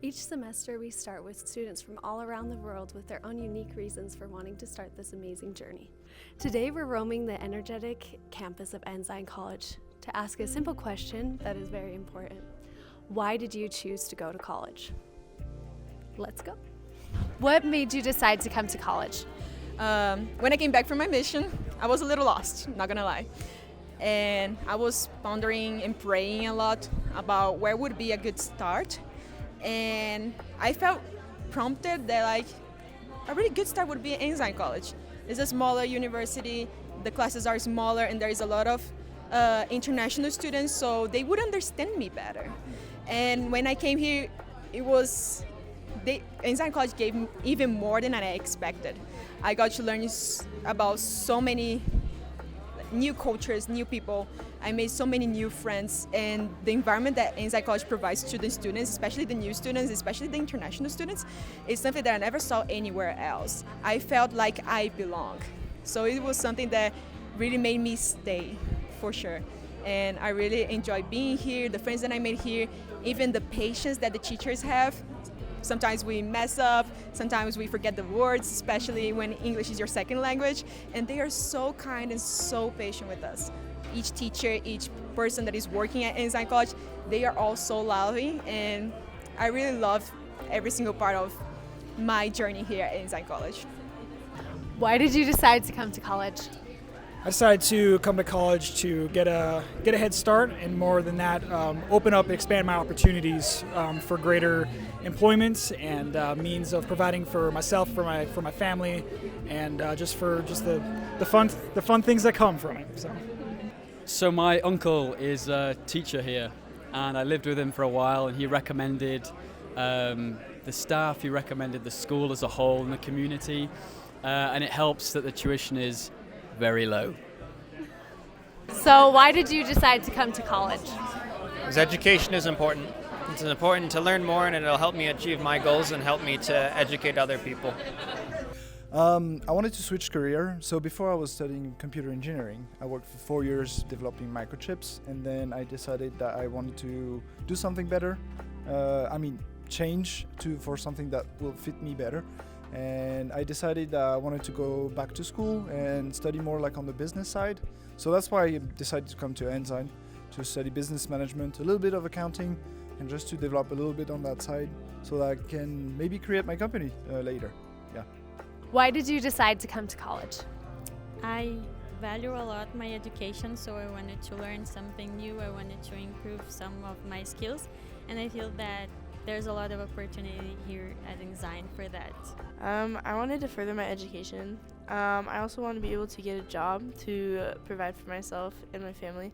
Each semester we start with students from all around the world with their own unique reasons for wanting to start this amazing journey. Today we're roaming the energetic campus of Ensign College to ask a simple question that is very important. Why did you choose to go to college? Let's go. What made you decide to come to college? When I came back from my mission, I was a little lost, not gonna lie. And I was pondering and praying a lot about where would be a good start. And I felt prompted that a really good start would be at Ensign College. It's a smaller university, the classes are smaller, and there is a lot of international students, so they would understand me better. And when I came here, Ensign College gave me even more than I expected. I got to learn about so many new cultures, new people. I made so many new friends, and the environment that Ensign College provides to the students, especially the new students, especially the international students, is something that I never saw anywhere else. I felt like I belong. So it was something that really made me stay, for sure. And I really enjoy being here, the friends that I made here, even the patience that the teachers have. Sometimes we mess up, sometimes we forget the words, especially when English is your second language, and they are so kind and so patient with us. Each teacher, each person that is working at Ensign College, they are all so loving, and I really love every single part of my journey here at Ensign College. Why did you decide to come to college? I decided to come to college to get a head start, and more than that, open up and expand my opportunities for greater employment and means of providing for myself, for my family, and just the fun things that come from it. So my uncle is a teacher here, and I lived with him for a while, and he recommended the staff, he recommended the school as a whole and the community, and it helps that the tuition is very low. So why did you decide to come to college? Because education is important. It's important to learn more, and it'll help me achieve my goals and help me to educate other people. I wanted to switch career. So before I was studying computer engineering. I worked for 4 years developing microchips, and then I decided that I wanted to do something better. Change for something that will fit me better. And I decided that I wanted to go back to school and study more on the business side. So that's why I decided to come to Ensign to study business management, a little bit of accounting, and just to develop a little bit on that side so that I can maybe create my company later. Yeah. Why did you decide to come to college? I value a lot my education, so I wanted to learn something new. I wanted to improve some of my skills, and I feel that there's a lot of opportunity here at Ensign for that. I wanted to further my education. I also want to be able to get a job to provide for myself and my family.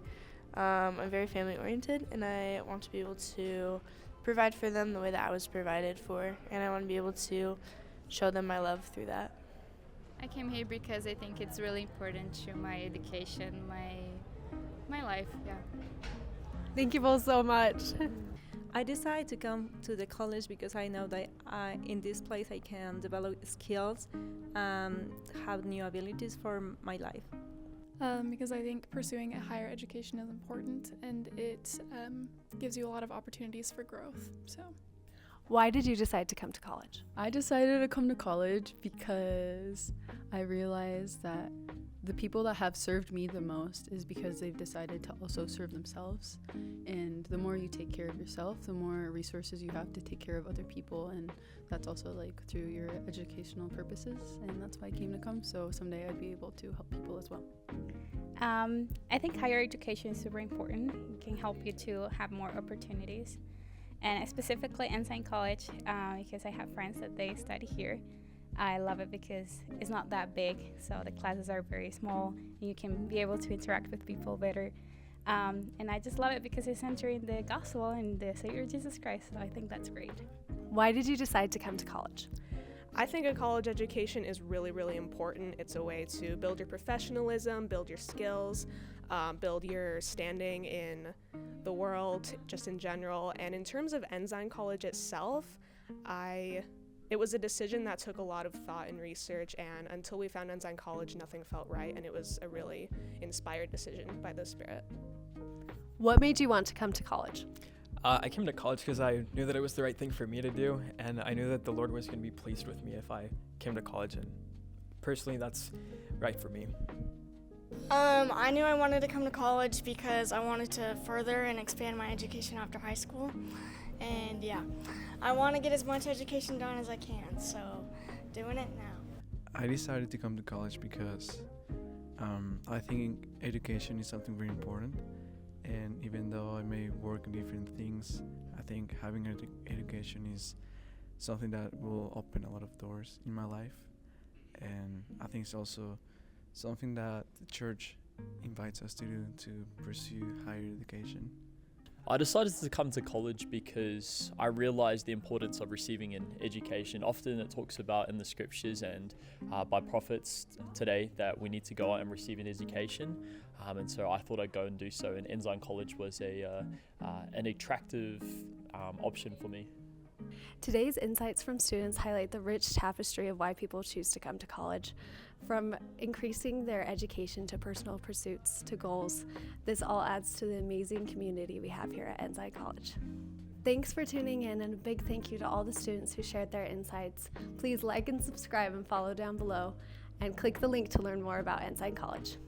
I'm very family oriented, and I want to be able to provide for them the way that I was provided for, and I want to be able to show them my love through that. I came here because I think it's really important to my education, my life, yeah. Thank you both so much. I decided to come to the college because I know that in this place I can develop skills and have new abilities for my life. Because I think pursuing a higher education is important, and it gives you a lot of opportunities for growth. So, why did you decide to come to college? I decided to come to college because I realized that the people that have served me the most is because they've decided to also serve themselves. And the more you take care of yourself, the more resources you have to take care of other people. And that's also through your educational purposes. And that's why I came to come. So someday I'd be able to help people as well. I think higher education is super important. It can help you to have more opportunities. And specifically Ensign College, because I have friends that they study here. I love it because it's not that big, so the classes are very small, and you can be able to interact with people better. And I just love it because it's centering the gospel and the Savior Jesus Christ, so I think that's great. Why did you decide to come to college? I think a college education is really, really important. It's a way to build your professionalism, build your skills, build your standing in the world, just in general. And in terms of Ensign College itself, it was a decision that took a lot of thought and research, and until we found Ensign College, nothing felt right, and it was a really inspired decision by the Spirit. What made you want to come to college? I came to college because I knew that it was the right thing for me to do, and I knew that the Lord was going to be pleased with me if I came to college, and personally that's right for me. I knew I wanted to come to college because I wanted to further and expand my education after high school, and yeah, I want to get as much education done as I can, so doing it now. I decided to come to college because I think education is something very important, and even though I may work in different things, I think having education is something that will open a lot of doors in my life, and I think it's also something that the church invites us to do, to pursue higher education. I decided to come to college because I realized the importance of receiving an education. Often it talks about in the scriptures and by prophets today that we need to go out and receive an education. And so I thought I'd go and do so, and Ensign College was an attractive option for me. Today's insights from students highlight the rich tapestry of why people choose to come to college. From increasing their education to personal pursuits to goals, this all adds to the amazing community we have here at Ensign College. Thanks for tuning in, and a big thank you to all the students who shared their insights. Please like and subscribe and follow down below, and click the link to learn more about Ensign College.